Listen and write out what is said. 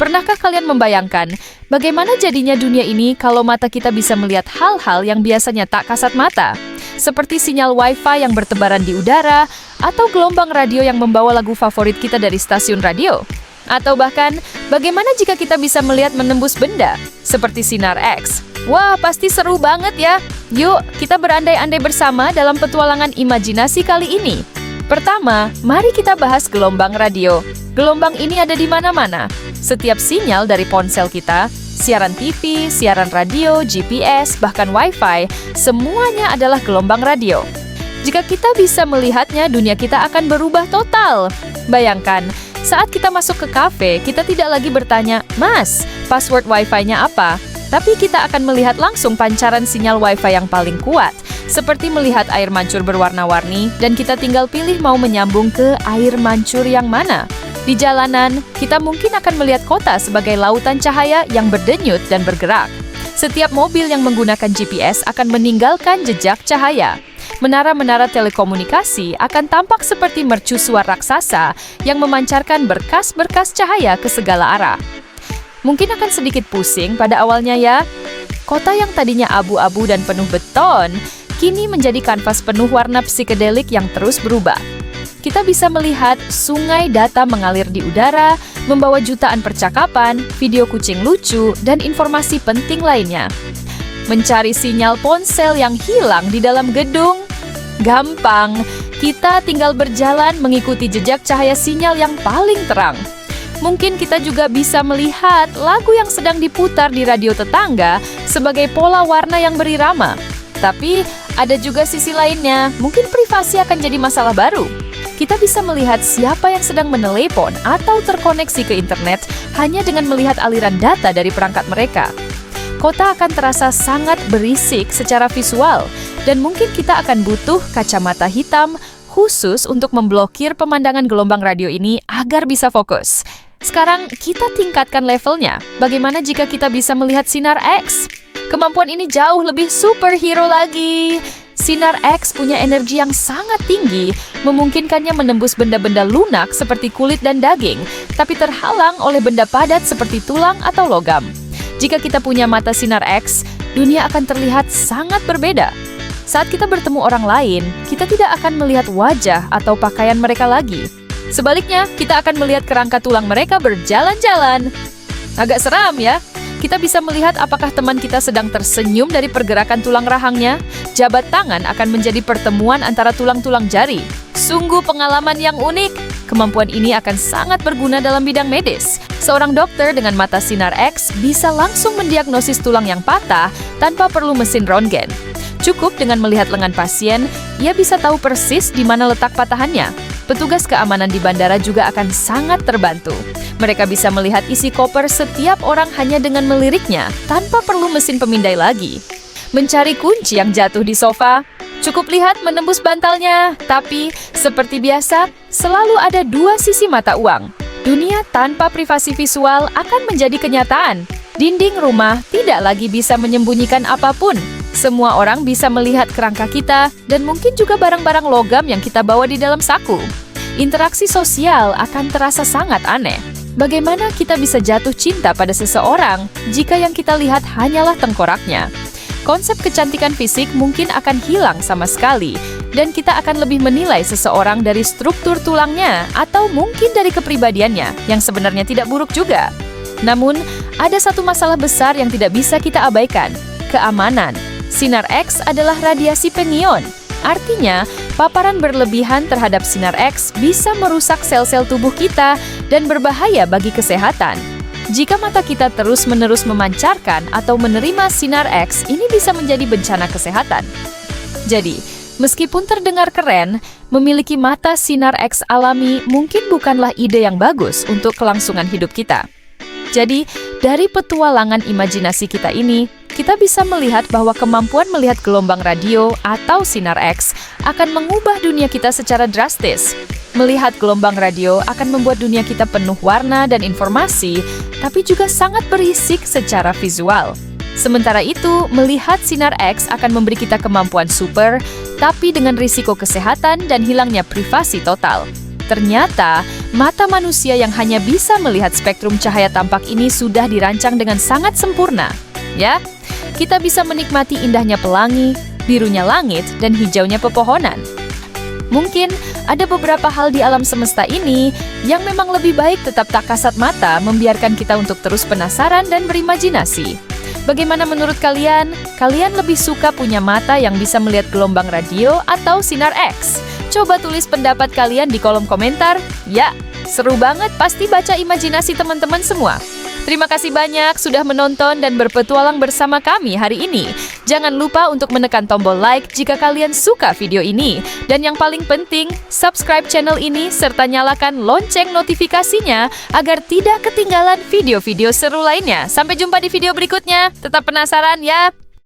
Pernahkah kalian membayangkan bagaimana jadinya dunia ini kalau mata kita bisa melihat hal-hal yang biasanya tak kasat mata? Seperti sinyal Wi-Fi yang bertebaran di udara, atau gelombang radio yang membawa lagu favorit kita dari stasiun radio. Atau bahkan, bagaimana jika kita bisa melihat menembus benda, seperti sinar X? Wah, pasti seru banget ya! Yuk, kita berandai-andai bersama dalam petualangan imajinasi kali ini. Pertama, mari kita bahas gelombang radio. Gelombang ini ada di mana-mana. Setiap sinyal dari ponsel kita, siaran TV, siaran radio, GPS, bahkan Wi-Fi, semuanya adalah gelombang radio. Jika kita bisa melihatnya, dunia kita akan berubah total. Bayangkan, saat kita masuk ke kafe, kita tidak lagi bertanya, "Mas, password Wi-Fi-nya apa?" Tapi kita akan melihat langsung pancaran sinyal Wi-Fi yang paling kuat, seperti melihat air mancur berwarna-warni, dan kita tinggal pilih mau menyambung ke air mancur yang mana. Di jalanan, kita mungkin akan melihat kota sebagai lautan cahaya yang berdenyut dan bergerak. Setiap mobil yang menggunakan GPS akan meninggalkan jejak cahaya. Menara-menara telekomunikasi akan tampak seperti mercusuar raksasa yang memancarkan berkas-berkas cahaya ke segala arah. Mungkin akan sedikit pusing pada awalnya ya. Kota yang tadinya abu-abu dan penuh beton, kini menjadi kanvas penuh warna psikedelik yang terus berubah. Kita bisa melihat sungai data mengalir di udara, membawa jutaan percakapan, video kucing lucu, dan informasi penting lainnya. Mencari sinyal ponsel yang hilang di dalam gedung? Gampang, kita tinggal berjalan mengikuti jejak cahaya sinyal yang paling terang. Mungkin kita juga bisa melihat lagu yang sedang diputar di radio tetangga sebagai pola warna yang berirama. Tapi ada juga sisi lainnya, mungkin privasi akan jadi masalah baru. Kita bisa melihat siapa yang sedang menelepon atau terkoneksi ke internet hanya dengan melihat aliran data dari perangkat mereka. Kota akan terasa sangat berisik secara visual, dan mungkin kita akan butuh kacamata hitam khusus untuk memblokir pemandangan gelombang radio ini agar bisa fokus. Sekarang kita tingkatkan levelnya. Bagaimana jika kita bisa melihat sinar X? Kemampuan ini jauh lebih superhero lagi. Sinar X punya energi yang sangat tinggi, memungkinkannya menembus benda-benda lunak seperti kulit dan daging, tapi terhalang oleh benda padat seperti tulang atau logam. Jika kita punya mata sinar X, dunia akan terlihat sangat berbeda. Saat kita bertemu orang lain, kita tidak akan melihat wajah atau pakaian mereka lagi. Sebaliknya, kita akan melihat kerangka tulang mereka berjalan-jalan. Agak seram ya. Kita bisa melihat apakah teman kita sedang tersenyum dari pergerakan tulang rahangnya. Jabat tangan akan menjadi pertemuan antara tulang-tulang jari. Sungguh pengalaman yang unik. Kemampuan ini akan sangat berguna dalam bidang medis. Seorang dokter dengan mata sinar X bisa langsung mendiagnosis tulang yang patah tanpa perlu mesin röntgen. Cukup dengan melihat lengan pasien, ia bisa tahu persis di mana letak patahannya. Petugas keamanan di bandara juga akan sangat terbantu. Mereka bisa melihat isi koper setiap orang hanya dengan meliriknya, tanpa perlu mesin pemindai lagi. Mencari kunci yang jatuh di sofa, cukup lihat menembus bantalnya. Tapi, seperti biasa, selalu ada dua sisi mata uang. Dunia tanpa privasi visual akan menjadi kenyataan. Dinding rumah tidak lagi bisa menyembunyikan apapun. Semua orang bisa melihat kerangka kita dan mungkin juga barang-barang logam yang kita bawa di dalam saku. Interaksi sosial akan terasa sangat aneh. Bagaimana kita bisa jatuh cinta pada seseorang jika yang kita lihat hanyalah tengkoraknya? Konsep kecantikan fisik mungkin akan hilang sama sekali, dan kita akan lebih menilai seseorang dari struktur tulangnya atau mungkin dari kepribadiannya, yang sebenarnya tidak buruk juga. Namun, ada satu masalah besar yang tidak bisa kita abaikan: keamanan. Sinar X adalah radiasi penion. Artinya, paparan berlebihan terhadap sinar X bisa merusak sel-sel tubuh kita dan berbahaya bagi kesehatan. Jika mata kita terus-menerus memancarkan atau menerima sinar X, ini bisa menjadi bencana kesehatan. Jadi, meskipun terdengar keren, memiliki mata sinar X alami mungkin bukanlah ide yang bagus untuk kelangsungan hidup kita. Jadi, dari petualangan imajinasi kita ini, kita bisa melihat bahwa kemampuan melihat gelombang radio atau sinar X akan mengubah dunia kita secara drastis. Melihat gelombang radio akan membuat dunia kita penuh warna dan informasi, tapi juga sangat berisik secara visual. Sementara itu, melihat sinar X akan memberi kita kemampuan super, tapi dengan risiko kesehatan dan hilangnya privasi total. Ternyata, mata manusia yang hanya bisa melihat spektrum cahaya tampak ini sudah dirancang dengan sangat sempurna. Ya, kita bisa menikmati indahnya pelangi, birunya langit, dan hijaunya pepohonan. Mungkin ada beberapa hal di alam semesta ini yang memang lebih baik tetap tak kasat mata, membiarkan kita untuk terus penasaran dan berimajinasi. Bagaimana menurut kalian? Kalian lebih suka punya mata yang bisa melihat gelombang radio atau sinar X? Coba tulis pendapat kalian di kolom komentar. Ya, seru banget, pasti baca imajinasi teman-teman semua. Terima kasih banyak sudah menonton dan berpetualang bersama kami hari ini. Jangan lupa untuk menekan tombol like jika kalian suka video ini. Dan yang paling penting, subscribe channel ini serta nyalakan lonceng notifikasinya agar tidak ketinggalan video-video seru lainnya. Sampai jumpa di video berikutnya. Tetap penasaran ya?